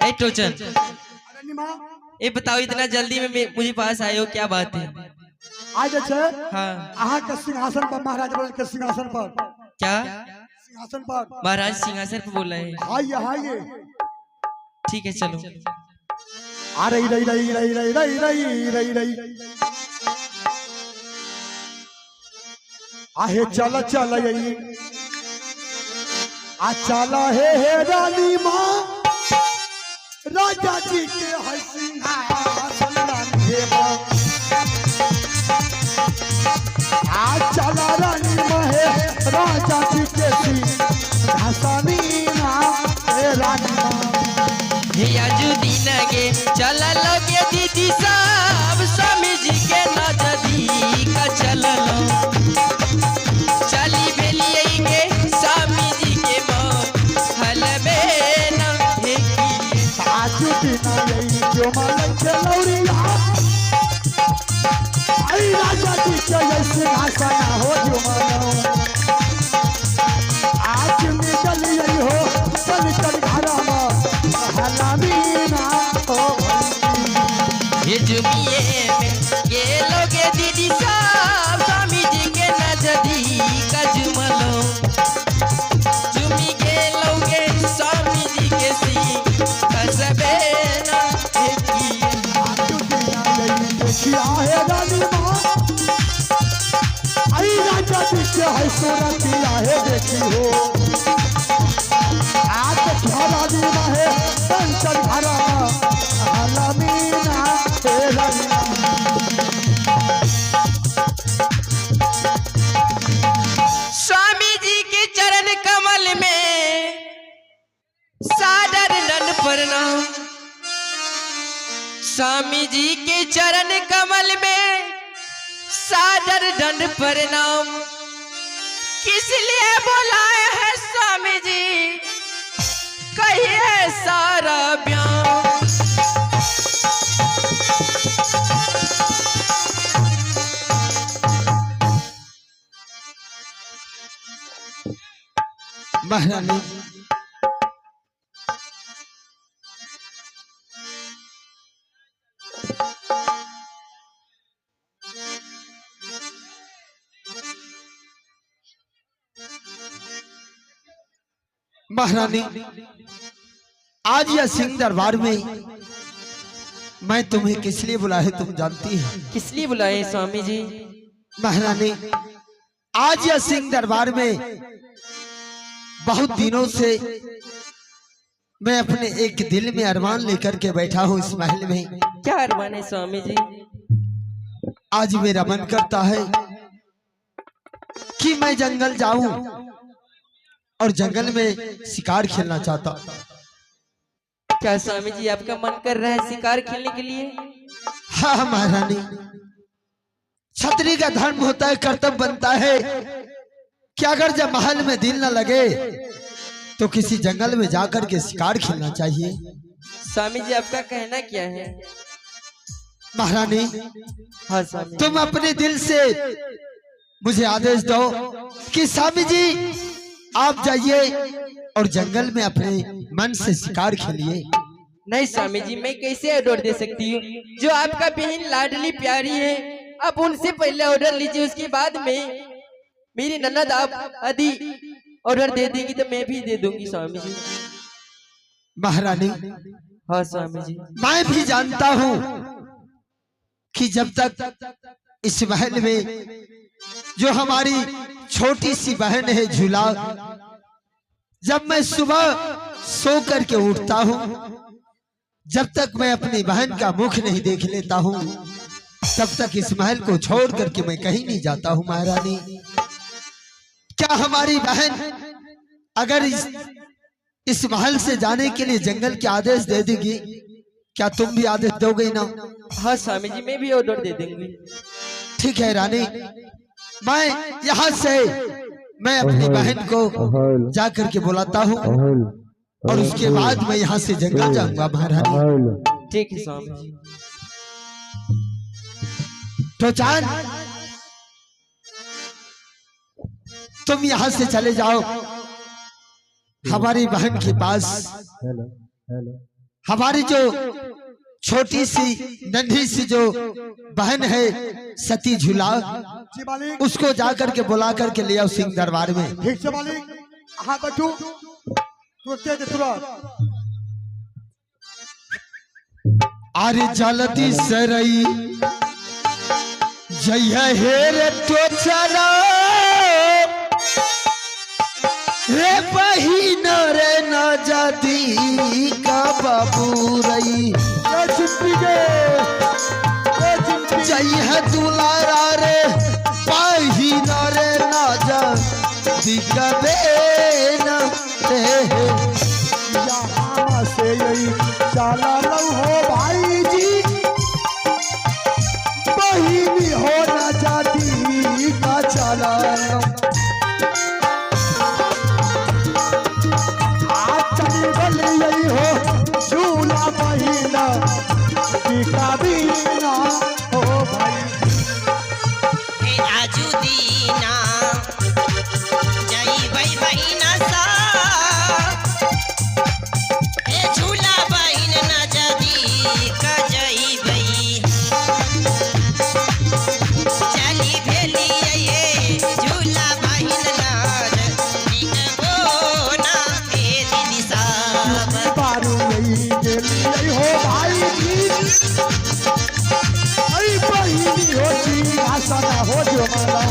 ए टोचन, ये बताओ इतना जल्दी में मुझे पास आए हो, क्या बात है? आज अच्छे हाँ आहा के सिंहासन पर महाराज बोल के सिंहासन पर क्या? सिंहासन पर महाराज सिंहासन पे बोल रहे हैं? आइए ठीक है चलो। आ रही रही रही रही रही रही रही रही रही आहे चल चल यही आ चला हे रानी माँ राजा जी के है सिंहासन रानी हे माँ आ चला रानी माँ हे राजा जी के सिंहासन हे रानी माँ दिन गे चल लोगे दीदी सब स्वामी जी के नजदीक चल लो, चली बेलिए के स्वामी जी के हलवे न फेंकी साजू बिना यही जो मालूम के लौरिया आई राजा जी के ऐसे भाषा हो जो मानो आज निकल यही हो चल चल घरा में हलामीना हो ये जुमिए में के लोगे दीदी सब स्वामी जी के नजदीक जुमलो, जुमी के लोगे स्वामी जी के सी कसबे न फेंकी साजू बिना यही देखिया है रानी माँ आई राजा जी के है सोरतिया है देखी हो आज घरा दी है चल घरा हलामीना तेरा स्वामी जी के चरण कमल में सादर दंड प्रणाम, स्वामी जी के चरण कमल में सादर दंड प्रणाम, किस लिए बुलाए हैं स्वामी जी कहिए सारा बयान। महारानी महारानी आज यह सिंह दरबार में मैं तुम्हें किस लिए बुलाया तुम जानती है? किस लिए बुलाए स्वामी जी? महारानी आज यह सिंह दरबार में बहुत दिनों से मैं अपने एक दिल में अरमान लेकर के बैठा हूँ इस महल में। क्या अरमान है स्वामी जी? आज मेरा मन करता है कि मैं जंगल जाऊं और जंगल में शिकार खेलना चाहता। क्या स्वामी जी आपका मन कर रहा है शिकार खेलने के लिए? हाँ महारानी, छतरी का धर्म होता है, कर्तव्य बनता है कि अगर जब महल में दिल न लगे तो किसी जंगल में जाकर के शिकार खेलना चाहिए। स्वामी जी आपका कहना क्या है? महारानी हाँ स्वामी, तुम अपने दिल से मुझे आदेश दो कि स्वामी जी आप जाइए और जंगल में अपने मन से शिकार खेलिए। नहीं स्वामी जी, मैं कैसे ऑर्डर दे सकती हूँ? जो आपका बहन लाडली प्यारी है, आप उनसे पहले ऑर्डर लीजिए, उसके बाद में मेरी ननद आप आदि ऑर्डर दे देंगी तो मैं भी दे दूंगी स्वामी जी। महारानी हाँ स्वामी जी, मैं भी जानता हूँ कि जब तक इस महल में जो हमारी छोटी सी बहन है झूला, जब मैं सुबह सो करके उठता हूँ, जब तक मैं अपनी बहन का मुख नहीं देख लेता हूँ, तब तक इस महल को छोड़ करके मैं कहीं नहीं जाता हूँ। महारानी क्या हमारी बहन अगर इस महल से जाने के लिए जंगल के आदेश दे देगी, क्या तुम भी आदेश दोगे ना? हाँ स्वामी जी, मैं भी ऑर्डर दे दूंगी। ठीक है रानी, मैं यहाँ से मैं अपनी बहन को जाकर के बुलाता हूँ और उसके बाद मैं यहाँ से जंगल जाऊंगा। महारानी ठीक है स्वामी जी। तो चांद तुम यहाँ से चले जाओ हमारी बहन के पास हमारी जो छोटी सी नन्ही सी जो बहन है सती झूला, उसको जाकर के बुला करके ले आओ सिंह दरबार में। ठीक से मालिक। हाँ बच्चू तुरंत अरे जलती सरई जय हेर तो चला रे बहिन रे न जाती का बाबू रई जय दुलारा रे बहिन रे न जाती कबे न यहाँ से यही चला लो हो भाई जी, बहिनी हो न जाती का चला लो। आज चली बल यही हो झूला बहिना टीका बीना हो भाई। आजू दीना जई भाई बहिना सा झूला बहिन न जदी का जई भाई चली भेली ये झूला बहिन न जदी को ना ए दीदी साहब बारू यही गेली यही हो भाई जी, अरे बहिनी हो जी आशा ना हो जो माला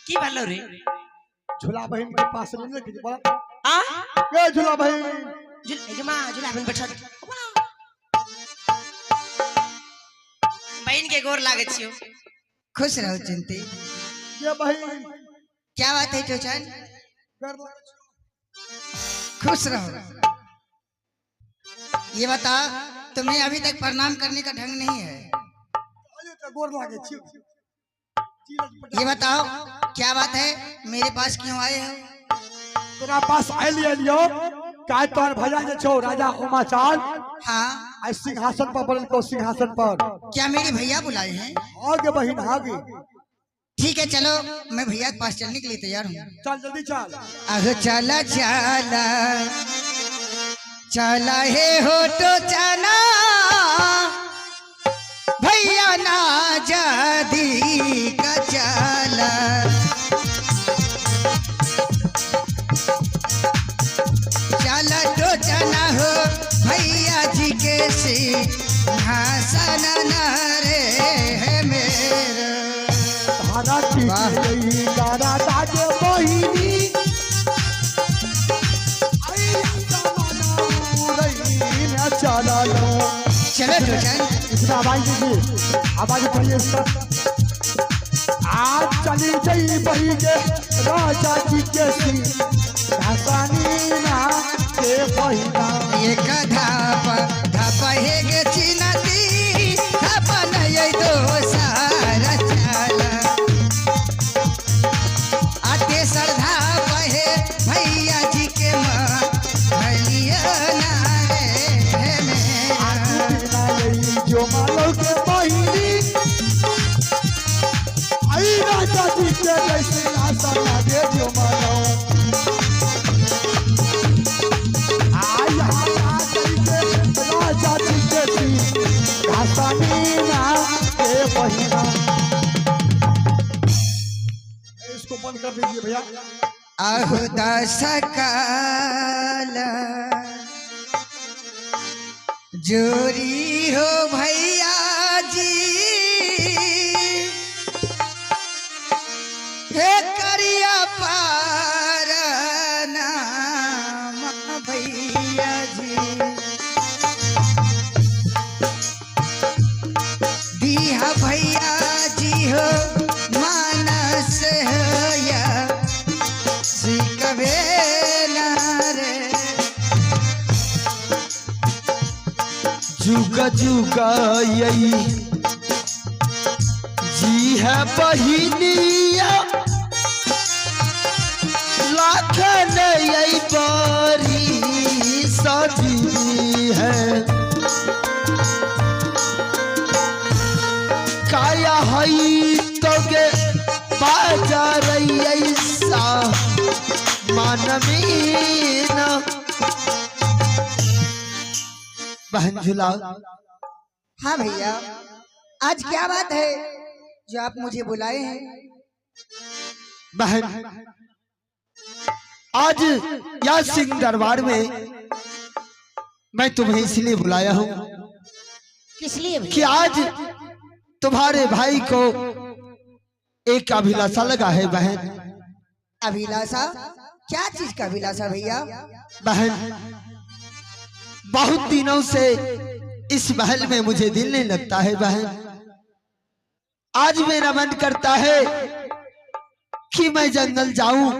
की बालो रे झूला बहन के पास नहीं लेके बोला आ ए झूला बहन झूला बहन बैठा बहन के गोर लागत छियो। खुश रहो चिंती। ये बहन क्या बात है चोचन? कर ला खुश रहो। ये बता, तुम्हें अभी तक प्रणाम करने का ढंग नहीं है। अरे तो गोर लागे छी। ये बताओ क्या बात है, मेरे पास क्यों आए हो? तोरा पास आइलिए लियो काय तोर भजा जे छो राजा उमाचाल। हाँ, आई सिंहासन पर बोल को सिंहासन पर। क्या मेरे भैया बुलाए हैं? आगे बहन आगे। ठीक है चलो, मैं भैया के पास चलने के लिए तैयार हूँ। चल जल्दी चल। अह चला चला चला हे हो तो चला भैया ना जादी का चला। चला तो चला हो भैया जी के सिंहासन रे है मेरा। धारा की गई गाना ताजे मोहिनी आई जमाना रही न चला लो। चलो टूचन, इतना आवाज दीजिए, आवाज पढ़िए इसका। आज चली गई बही के राजा जी के सिंहासनी ना के बहिना। ये धापा धापा है गे चिनाती धापा नहीं दो सारा चाला आते सरधा पहे भैया जी के माँ भलिया नारे है मेरा। जो मालो के बहिनी आई राजा जी के जैसे आशा लागे जो मालो। आई राजा जी के सिंहासनी ना के बहिना। इसको बंद कर दीजिए भैया। आहुदा सकाला जोरी हो भैया जी हे करिया पार नाम भैया जी दिया भैया जी हो मानस हो या कबे रे जुगा जुगा यही जी है बहिनिया माखन यही बारी सजी है काया हई तो गे बाजार ऐसा मानमीना बहन झूला। हाँ भैया, आज क्या बात है जो आप मुझे बुलाए हैं? बहन, आज या सिंह दरबार में मैं तुम्हें इसलिए बुलाया हूँ किस लिए कि आज तुम्हारे भाई को एक अभिलाषा लगा है बहन। अभिलाषा? क्या चीज का अभिलाषा भैया? बहन, बहुत दिनों से इस महल में मुझे दिल नहीं लगता है बहन। आज मेरा मन करता है कि मैं जंगल जाऊं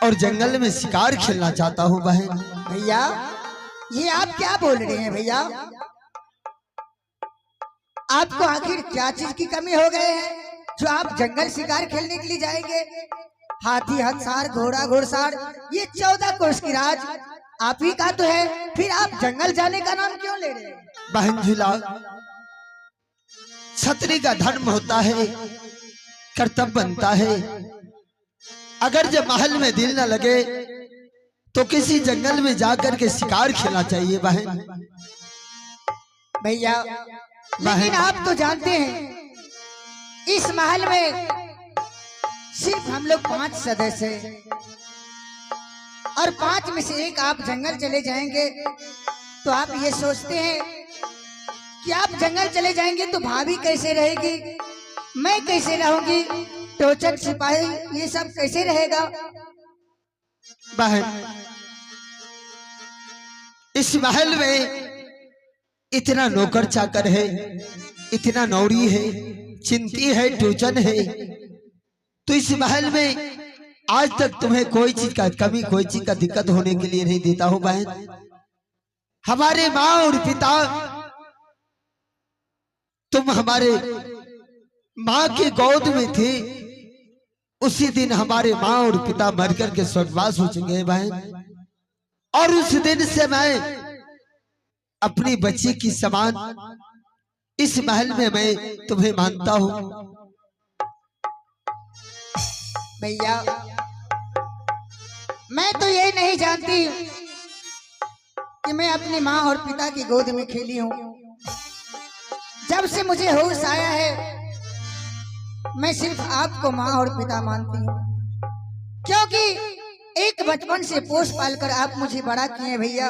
और जंगल में शिकार खेलना चाहता हूं बहन। भैया, ये आप क्या बोल रहे हैं भैया? आपको आखिर क्या चीज की कमी हो गए हैं जो आप जंगल शिकार खेलने के लिए जाएंगे? हाथी हंसार घोड़ा घुड़सार ये 14 कोस की राज आप ही का तो है, फिर आप जंगल जाने का नाम क्यों ले रहे हैं? बहन झूला, छतरी का धर्म होता है, कर्तव्य बनता है। अगर जब महल में दिल न लगे तो किसी जंगल में जाकर के शिकार खेलना चाहिए बहन। भैया, लेकिन आप तो जानते हैं इस महल में सिर्फ हम लोग 5 सदस्य हैं और 5 में से एक आप जंगल चले जाएंगे तो आप ये सोचते हैं कि आप जंगल चले जाएंगे तो भाभी कैसे रहेगी, मैं कैसे रहूंगी, टोचक सिपाही ये सब कैसे रहेगा? बहन, इस महल में इतना नौकर चाकर है, इतना नौरी है, चिंती है, टोचन है, तो इस महल में आज तक तुम्हें कोई चीज का कमी, कोई चीज का दिक्कत होने के लिए नहीं देता हूं बहन। हमारे माँ और पिता, तुम हमारे माँ के गोद में थे, उसी दिन हमारे माँ और पिता मर करके स्वर्गवास हो चुके हैं बहन। और उस दिन से मैं अपनी बच्ची की समान इस महल में मैं तुम्हें मानता हूं। भैया, मैं तो ये नहीं जानती कि मैं अपनी माँ और पिता की गोद में खेली हूँ। जब से मुझे होश आया है मैं सिर्फ आपको माँ और पिता मानती हूँ, क्योंकि एक बचपन से पोस पाल कर आप मुझे बड़ा किए भैया।